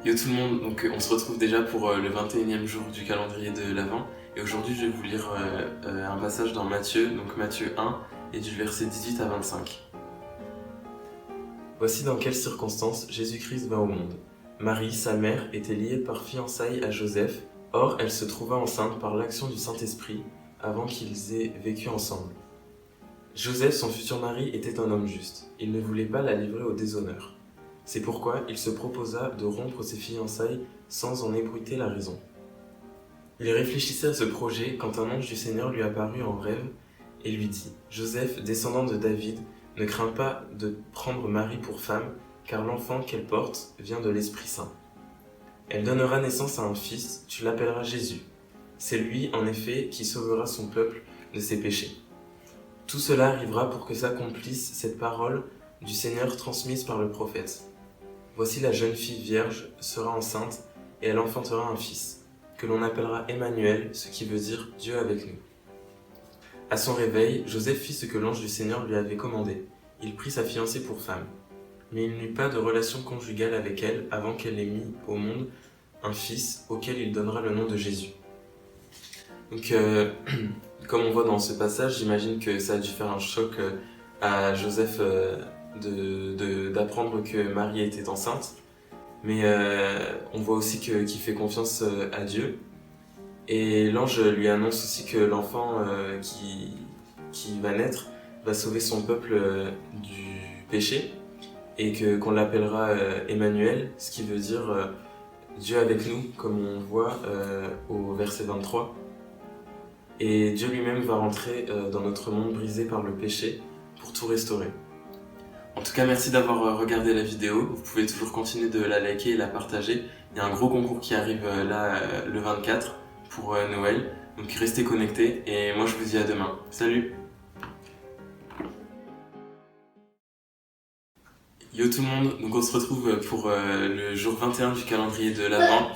Yo tout le monde, donc on se retrouve déjà pour le 21e jour du calendrier de l'Avent et aujourd'hui je vais vous lire un passage dans Matthieu, donc Matthieu 1 et du verset 18 à 25. Voici dans quelles circonstances Jésus-Christ vint au monde. Marie, sa mère, était liée par fiançailles à Joseph, or elle se trouva enceinte par l'action du Saint-Esprit avant qu'ils aient vécu ensemble. Joseph, son futur mari, était un homme juste, il ne voulait pas la livrer au déshonneur. C'est pourquoi il se proposa de rompre ses fiançailles sans en ébruiter la raison. Il réfléchissait à ce projet quand un ange du Seigneur lui apparut en rêve et lui dit « Joseph, descendant de David, ne crains pas de prendre Marie pour femme, car l'enfant qu'elle porte vient de l'Esprit Saint. Elle donnera naissance à un fils, tu l'appelleras Jésus. C'est lui, en effet, qui sauvera son peuple de ses péchés. Tout cela arrivera pour que s'accomplisse cette parole du Seigneur transmise par le prophète. Voici la jeune fille vierge sera enceinte et elle enfantera un fils, que l'on appellera Emmanuel, ce qui veut dire Dieu avec nous. À son réveil, Joseph fit ce que l'ange du Seigneur lui avait commandé. Il prit sa fiancée pour femme. Mais il n'eut pas de relation conjugale avec elle avant qu'elle ait mis au monde un fils auquel il donnera le nom de Jésus. Donc, comme on voit dans ce passage, j'imagine que ça a dû faire un choc à Joseph d'apprendre que Marie était enceinte. Mais on voit aussi qu'il fait confiance à Dieu. Et l'ange lui annonce aussi que l'enfant qui va naître va sauver son peuple du péché et qu'on l'appellera Emmanuel, ce qui veut dire Dieu avec nous, comme on voit au verset 23. Et Dieu lui-même va rentrer dans notre monde brisé par le péché pour tout restaurer. En tout cas, merci d'avoir regardé la vidéo. Vous pouvez toujours continuer de la liker et la partager. Il y a un gros concours qui arrive là le 24 pour Noël. Donc restez connectés et moi je vous dis à demain. Salut! Yo tout le monde, donc on se retrouve pour le jour 21 du calendrier de l'Avent.